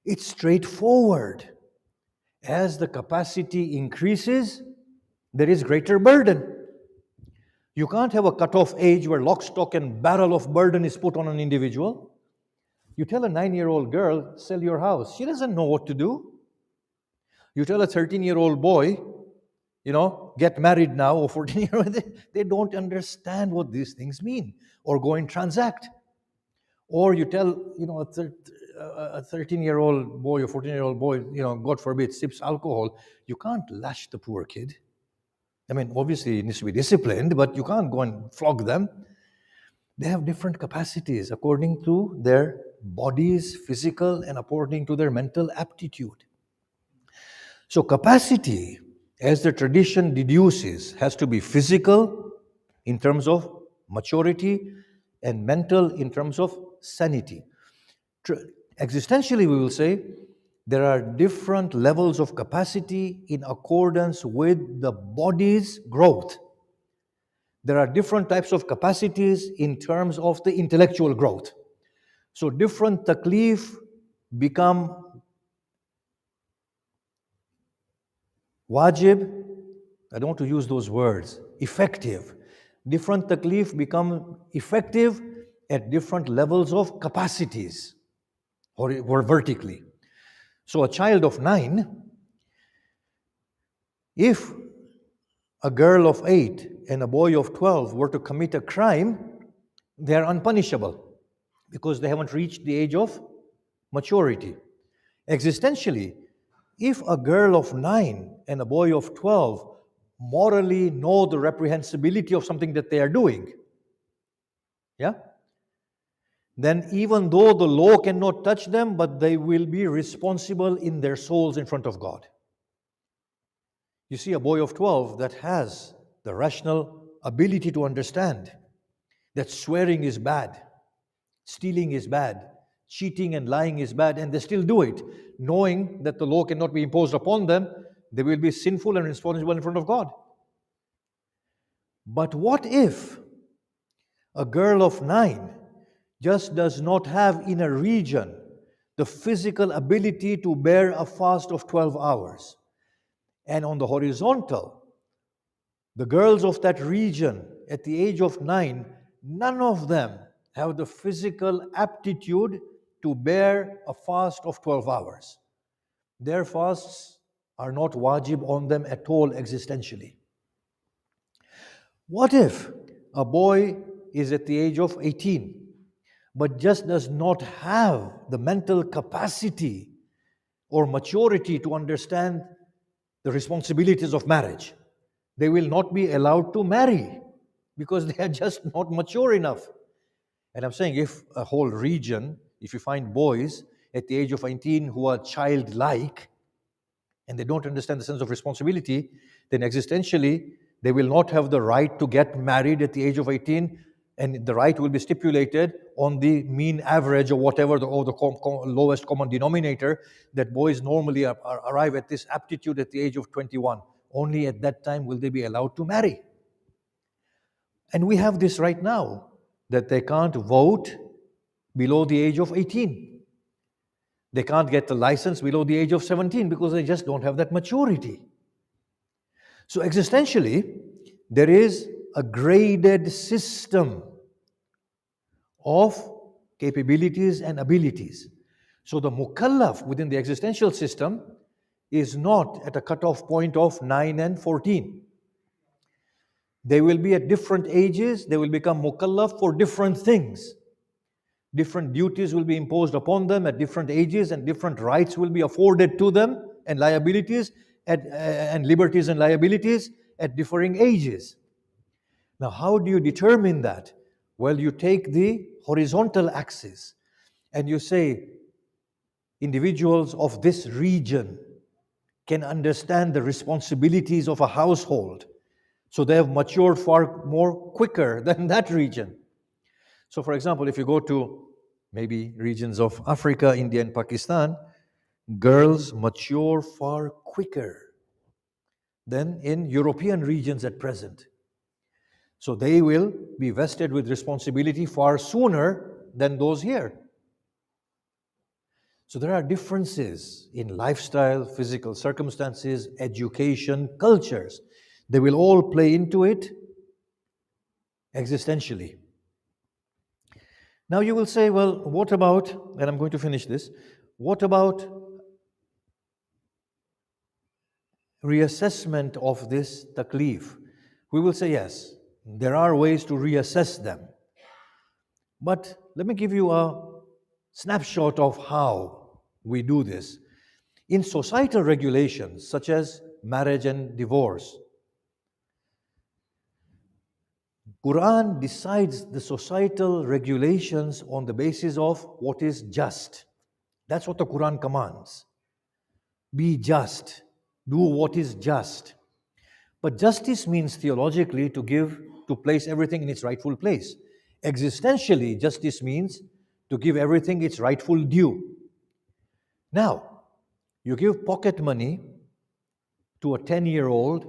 It's straightforward. As the capacity increases, there is greater burden. You can't have a cut-off age where lock, stock, and barrel of burden is put on an individual. You tell a 9-year-old girl, sell your house. She doesn't know what to do. You tell a 13-year-old boy, get married now, or 14-year-old, they don't understand what these things mean, or go and transact. Or you tell, a 13-year-old boy or 14-year-old boy, God forbid, sips alcohol. You can't lash the poor kid. I mean, obviously, it needs to be disciplined, but you can't go and flog them. They have different capacities according to their bodies, physical, and according to their mental aptitude. So capacity, as the tradition deduces, has to be physical, in terms of maturity, and mental in terms of sanity. Existentially, we will say there are different levels of capacity in accordance with the body's growth. There are different types of capacities in terms of the intellectual growth. So different takleef become wajib, I don't want to use those words, effective. Different takleef become effective at different levels of capacities or vertically. So a child of 9, if a girl of 8 and a boy of 12 were to commit a crime, they are unpunishable because they haven't reached the age of maturity. Existentially, if a girl of 9 and a boy of 12 morally know the reprehensibility of something that they are doing, yeah, then even though the law cannot touch them, but they will be responsible in their souls in front of God. You see a boy of 12 that has the rational ability to understand that swearing is bad, stealing is bad, cheating and lying is bad, and they still do it, knowing that the law cannot be imposed upon them, they will be sinful and responsible in front of God. But what if a girl of 9 just does not have in a region the physical ability to bear a fast of 12 hours? And on the horizontal, the girls of that region at the age of 9, none of them have the physical aptitude to bear a fast of 12 hours. Their fasts are not wajib on them at all existentially. What if a boy is at the age of 18 but just does not have the mental capacity or maturity to understand the responsibilities of marriage? They will not be allowed to marry because they are just not mature enough. And I'm saying if a whole region, if you find boys at the age of 18 who are childlike and they don't understand the sense of responsibility, then existentially they will not have the right to get married at the age of 18, and the right will be stipulated on the mean average or whatever, the lowest common denominator, that boys normally arrive at this aptitude at the age of 21. Only at that time will they be allowed to marry. And we have this right now, that they can't vote below the age of 18. They can't get the license below the age of 17 because they just don't have that maturity. So existentially, there is a graded system of capabilities and abilities. So the mukallaf within the existential system is not at a cutoff point of 9 and 14. They will be at different ages, they will become mukallaf for different things. Different duties will be imposed upon them at different ages, and different rights will be afforded to them, and liabilities and liberties and liabilities at differing ages. Now, how do you determine that? Well, you take the horizontal axis and you say individuals of this region can understand the responsibilities of a household, so they have matured far more quicker than that region. So for example, if you go to maybe regions of Africa, India and Pakistan, girls mature far quicker than in European regions at present. So they will be vested with responsibility far sooner than those here. So there are differences in lifestyle, physical circumstances, education, cultures. They will all play into it existentially. Now you will say, well, what about, and I'm going to finish this, what about reassessment of this takleef? We will say yes, there are ways to reassess them. But let me give you a snapshot of how we do this. In societal regulations such as marriage and divorce, Quran decides the societal regulations on the basis of what is just. That's what the Quran commands. Be just. Do what is just. But justice means theologically to give to place everything in its rightful place. Existentially, justice means to give everything its rightful due. Now, you give pocket money to a 10-year-old,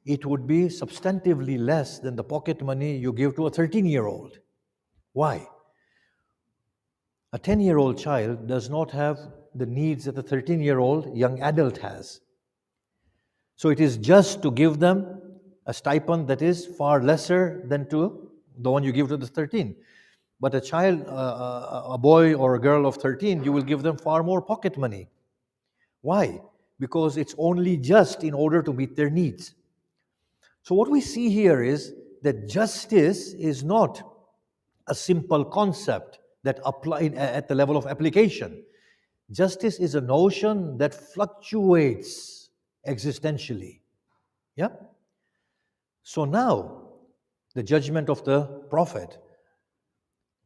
it would be substantively less than the pocket money you give to a 13-year-old. Why? A 10-year-old child does not have the needs that a 13-year-old young adult has. So it is just to give them a stipend that is far lesser than to the one you give to the 13. But a child, a boy or a girl of 13, you will give them far more pocket money. Why? Because it's only just in order to meet their needs. So what we see here is that justice is not a simple concept that applied at the level of application. Justice is a notion that fluctuates existentially. Yeah? So now, the judgment of the Prophet.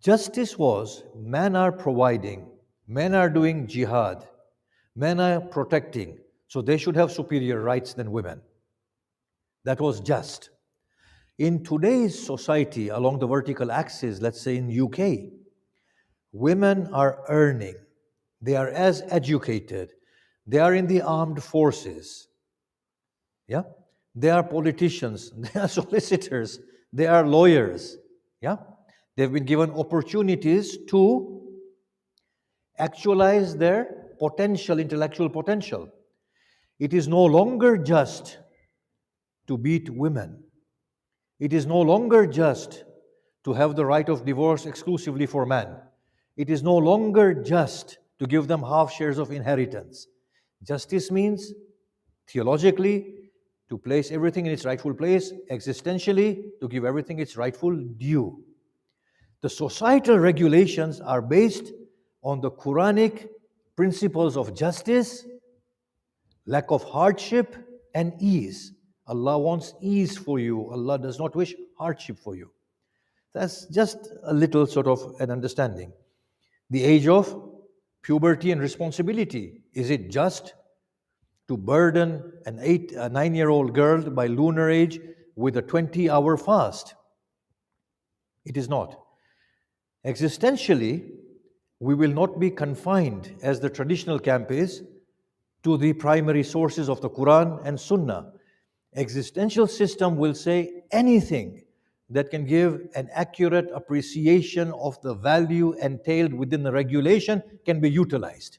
Justice was, men are providing, men are doing jihad, men are protecting, so they should have superior rights than women. That was just. In today's society, along the vertical axis, let's say in UK, women are earning, they are as educated, they are in the armed forces, yeah? They are politicians, they are solicitors, they are lawyers, yeah? They've been given opportunities to actualize their potential, intellectual potential. It is no longer just to beat women. It is no longer just to have the right of divorce exclusively for men. It is no longer just to give them half shares of inheritance. Justice means, theologically, to place everything in its rightful place, existentially, to give everything its rightful due. The societal regulations are based on the Quranic principles of justice, lack of hardship, and ease. Allah wants ease for you. Allah does not wish hardship for you. That's just a little sort of an understanding. The age of puberty and responsibility. Is it just to burden a 9-year-old girl by lunar age with a 20-hour fast? It is not. Existentially, we will not be confined, as the traditional camp is, to the primary sources of the Quran and Sunnah. Existential system will say anything that can give an accurate appreciation of the value entailed within the regulation can be utilized.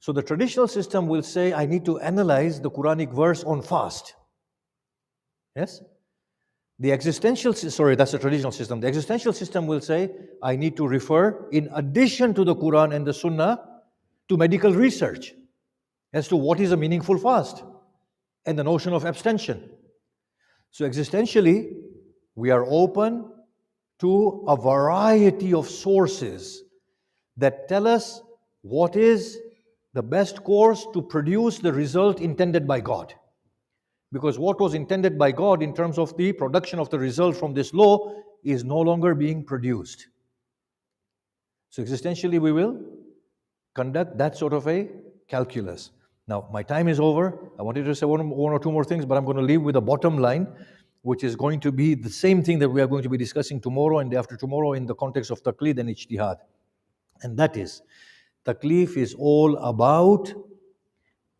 So the traditional system will say, I need to analyze the Quranic verse on fast. Yes? That's the traditional system. The existential system will say, I need to refer, in addition to the Quran and the Sunnah, to medical research as to what is a meaningful fast and the notion of abstention. So existentially, we are open to a variety of sources that tell us what is the best course to produce the result intended by God. Because what was intended by God in terms of the production of the result from this law is no longer being produced. So existentially we will conduct that sort of a calculus. Now my time is over. I wanted to say one or two more things, but I'm going to leave with a bottom line, which is going to be the same thing that we are going to be discussing tomorrow and after tomorrow in the context of takleef and ijtihad. And that is, takleef is all about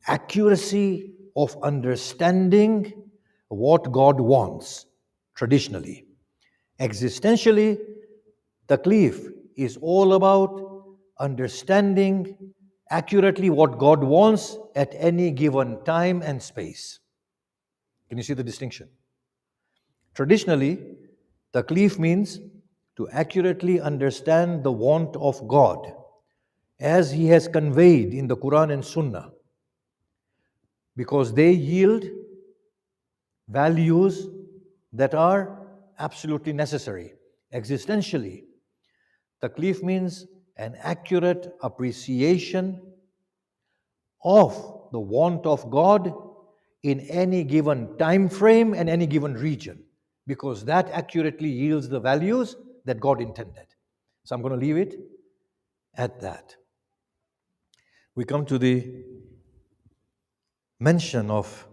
accuracy of understanding what God wants, traditionally. Existentially, takleef is all about understanding accurately what God wants at any given time and space. Can you see the distinction? Traditionally, takleef means to accurately understand the want of God as He has conveyed in the Quran and Sunnah, because they yield values that are absolutely necessary. Existentially, takleef means an accurate appreciation of the want of God in any given time frame and any given region, because that accurately yields the values that God intended. So I'm going to leave it at that. We come to the mention of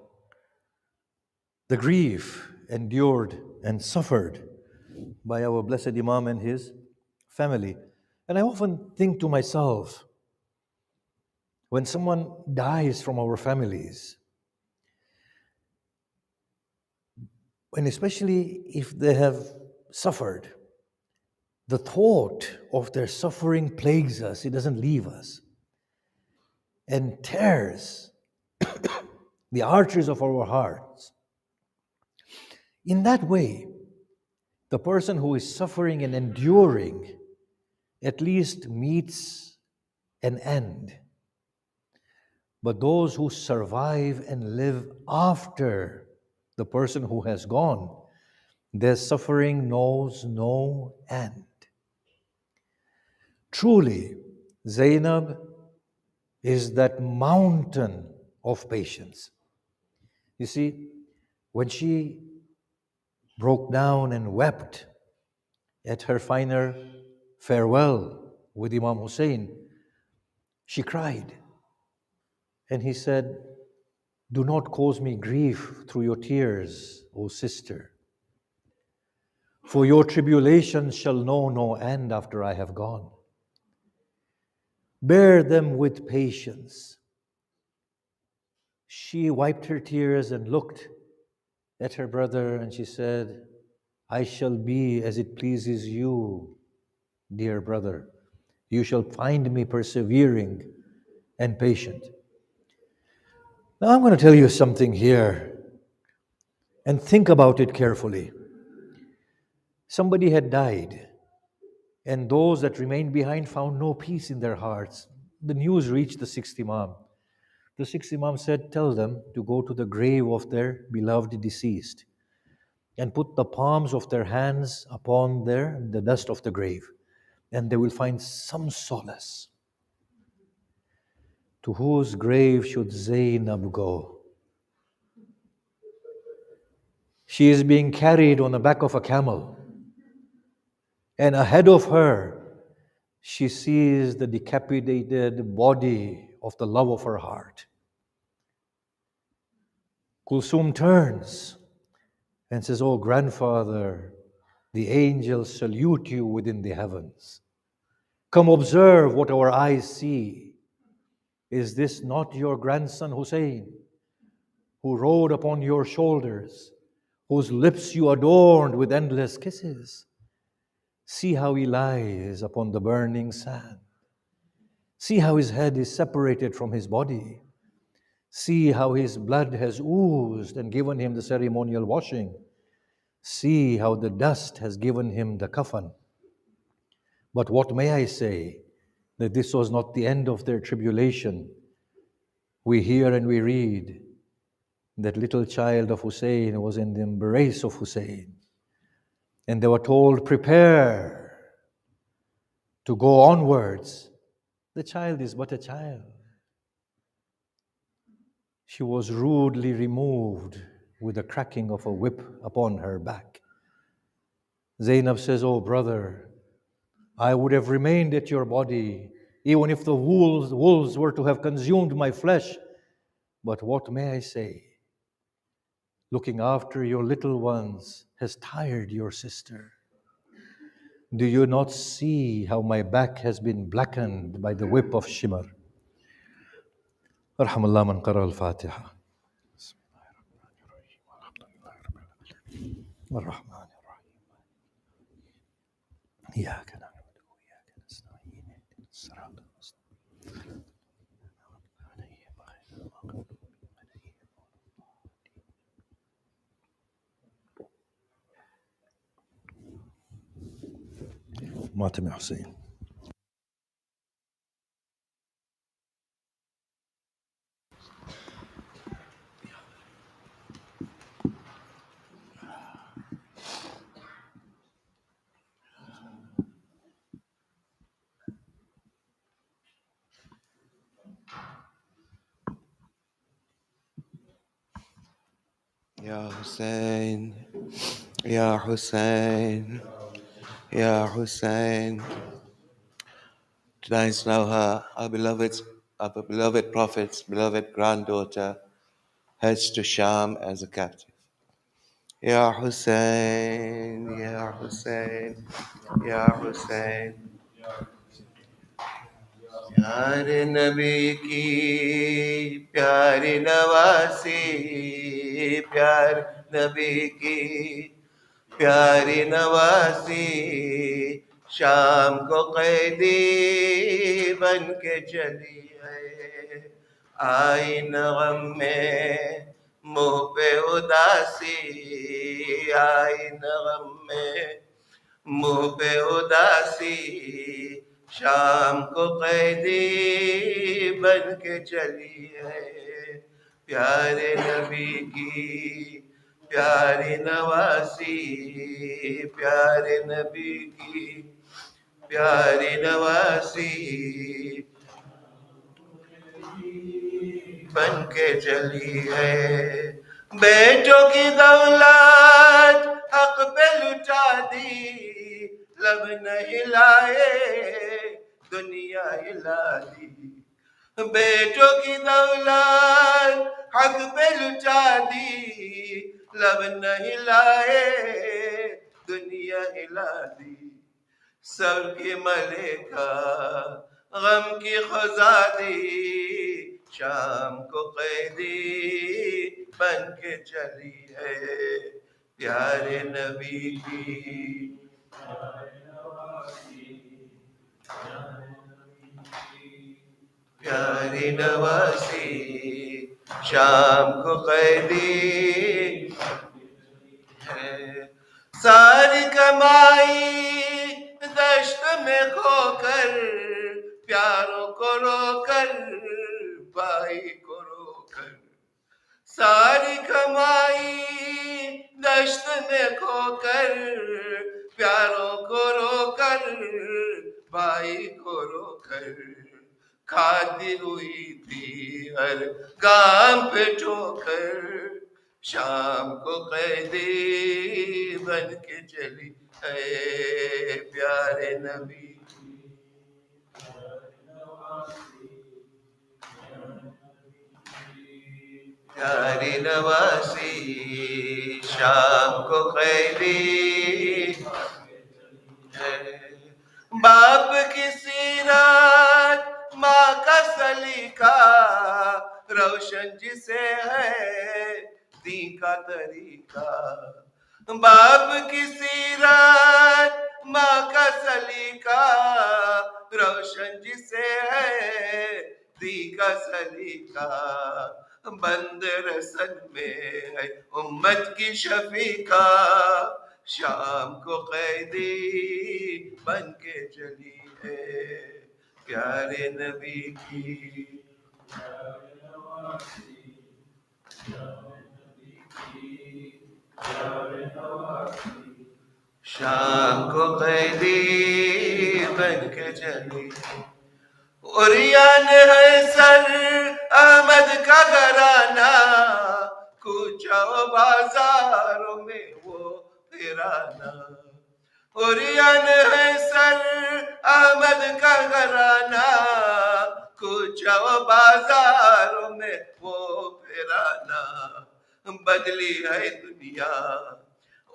the grief endured and suffered by our blessed Imam and his family. And I often think to myself, when someone dies from our families, and especially if they have suffered, the thought of their suffering plagues us, it doesn't leave us, and tears the arteries of our hearts. In that way, the person who is suffering and enduring at least meets an end. But those who survive and live after the person who has gone, their suffering knows no end. Truly, Zainab is that mountain of patience. You see, when she broke down and wept at her final farewell with Imam Hussein, she cried. And he said, "Do not cause me grief through your tears, O sister, for your tribulations shall know no end after I have gone. Bear them with patience." She wiped her tears and looked at her brother and she said, "I shall be as it pleases you, dear brother. You shall find me persevering and patient." Now I'm going to tell you something here and think about it carefully. Somebody had died, and those that remained behind found no peace in their hearts. The news reached the sixth Imam. The sixth Imam said, "Tell them to go to the grave of their beloved deceased and put the palms of their hands upon the dust of the grave, and they will find some solace." To whose grave should Zainab go? She is being carried on the back of a camel, and ahead of her, she sees the decapitated body of the love of her heart. Kulsum turns and says, "Oh grandfather, the angels salute you within the heavens. Come observe what our eyes see. Is this not your grandson Hussein, who rode upon your shoulders, whose lips you adorned with endless kisses? See how he lies upon the burning sand. See how his head is separated from his body. See how his blood has oozed and given him the ceremonial washing. See how the dust has given him the kafan. But what may I say? That this was not the end of their tribulation. We hear and we read that little child of Hussein was in the embrace of Hussein. And they were told, prepare to go onwards. The child is but a child. She was rudely removed with the cracking of a whip upon her back. Zainab says, "Oh brother, I would have remained at your body, even if the wolves were to have consumed my flesh. But what may I say? Looking after your little ones has tired your sister. Do you not see how my back has been blackened by the whip of shimmer?" ارحم الله من قرأ الفاتحة. الرحمن الرحيم. إياك نعبد وإياك نستعين اهدنا الصراط المستقيم عليهم غير المغضوب عليهم ولا الضالين. ماتم حسين. Ya Hussein, Ya Hussein, Ya Hussein. Tonight is now our beloved Prophet's beloved granddaughter heads to Sham as a captive. Ya Hussein, Ya Hussein, Ya Hussein. प्यारे नबी की प्यारी नवासी, प्यार नबी की प्यारी नवासी, शाम को कैदी बन के चली है, आई नगम में मुँह पे उदासी, आई नगम में मुँह पे उदासी, शाम को कैदी बन के चली है, प्यारे नबी की प्यारी नवासी, प्यारे नबी की प्यारी नवासी, बन के चली है। बेटों की दौलत हक पे लुटा दी, लब न हिलाए दुनिया हिला दी। बेटों की दौलत हक पे लुटा दी, लब न हिलाए दुनिया हिला दी। सर की मलेका गम की खजादी, शाम को कैदी बन के चली है, प्यारे नबी की प्यारी नवासी, शाम को कैदी है। सारी कमाई दश्त में खोकर, प्यारों को रोकर भाई को रोकर, सारी कमाई दश्त में खोकर, प्यारों को रोकर भाई को रोकर, खाती हुई थी हर गाम पे ठोकर, शाम को कैदी बन के चली है, प्यारे नबी प्यारी नवासी, शाम को कैदी है। बाप की सीरत माँ का सलीका, रोशन जिसे है दी का तरीका। बाप की सीरत माँ का सलीका, रोशन जिसे है दी का सलीका। बंद रसन में है उम्मत की शफीका, शाम को कैदी बन के चली है, प्यारे नबी की शाम को कैदी बन के चली। उरियान है सर अहमद का घराना, कूचा बाजारों में वो फिराना। उरियान है सर अहमद का घराना, कूचा बाजारों में वो फिराना। बदली है दुनिया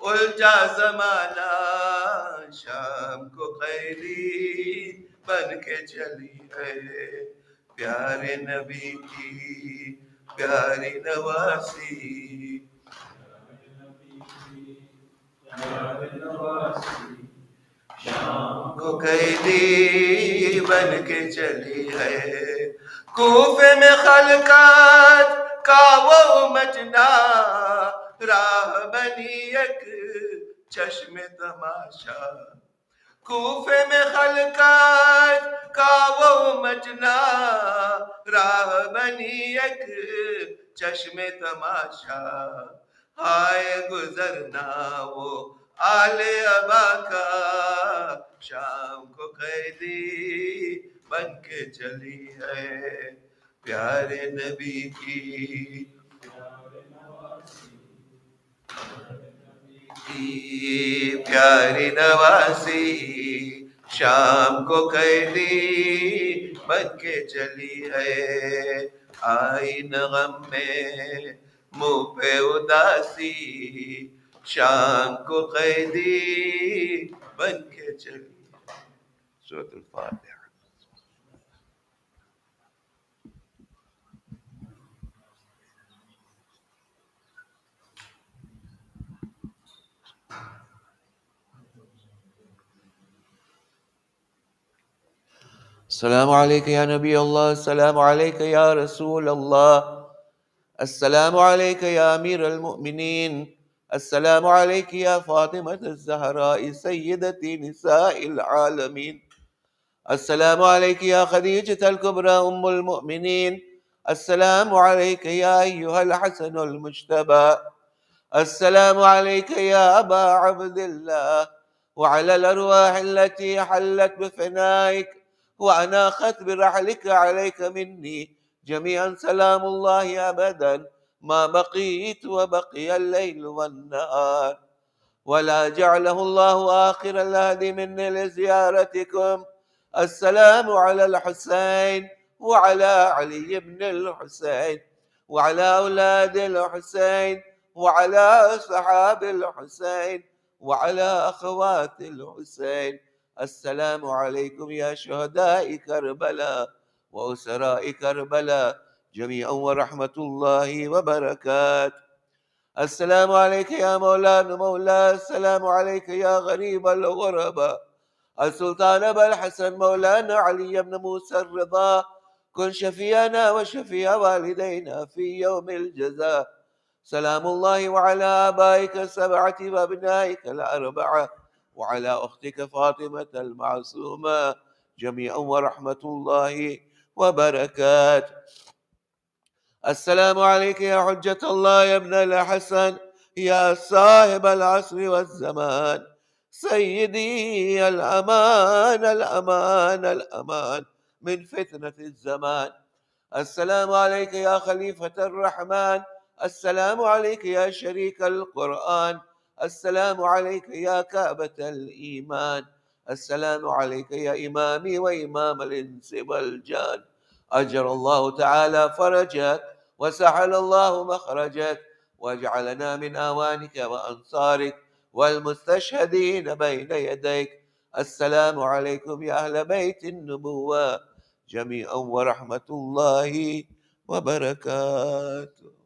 उल्टा जमाना, शाम को कैदी बन के चली है, प्यारे नबी की प्यारी नवासी, शाम को कैदी बन के चली है। कूफे में खलकात का वो मचना, राह बनी एक चश्मे तमाशा। कूफे में खलकात का वो मचना, राह बनी एक चश्मे तमाशा। हाय गुजरना वो आले अबा का, शाम को कैदी बन के चली है, प्यारे नबी की प्यारी नवासी, शाम को कैदी बन के चली है, आई न गम में मुँह पे उदासी, शाम को कैदी बन के चली। सूरत अल-फातिहा। السلام عليك يا نبي الله، السلام عليك يا رسول الله، السلام عليك يا أمير المؤمنين، السلام عليك يا فاطمة الزهراء سيدة نساء العالمين، السلام عليك يا خديجة الكبرى أم المؤمنين، السلام عليك يا أيها الحسن المجتبى، السلام عليك يا أبا عبد الله، وعلى الأرواح التي حلت بفنائك وأناخت برحلك عليك مني جميعا سلام الله أبدا ما بقيت وبقي الليل والنهار، ولا جعله الله آخر الهدي مني لزيارتكم. السلام على الحسين وعلى علي بن الحسين وعلى أولاد الحسين وعلى أصحاب الحسين وعلى أخوات الحسين. السلام عليكم يا شهداء كربلاء وأسراء كربلاء جميعا ورحمة الله وبركاته. السلام عليك يا مولانا مولاي، السلام عليك يا غريب الغرباء. السلطان أبا الحسن مولانا علي بن موسى الرضا، كن شفيعنا وشفيع والدينا في يوم الجزاء. سلام الله وعلى آبائك السبعة وأبنائك الأربعة وعلى أختك فاطمة المعصومة جميعا ورحمة الله وبركاته. السلام عليك يا حجة الله يا ابن الحسن، يا صاحب العصر والزمان، سيدي الأمان الأمان الأمان من فتنة الزمان. السلام عليك يا خليفة الرحمن، السلام عليك يا شريك القرآن، السلام عليك يا كعبة الإيمان، السلام عليك يا إمامي وإمام الإنس والجان. أجر الله تعالى فرجك وسهل الله مخرجك واجعلنا من آوانك وأنصارك والمستشهدين بين يديك. السلام عليكم يا أهل بيت النبوة جميعا ورحمة الله وبركاته.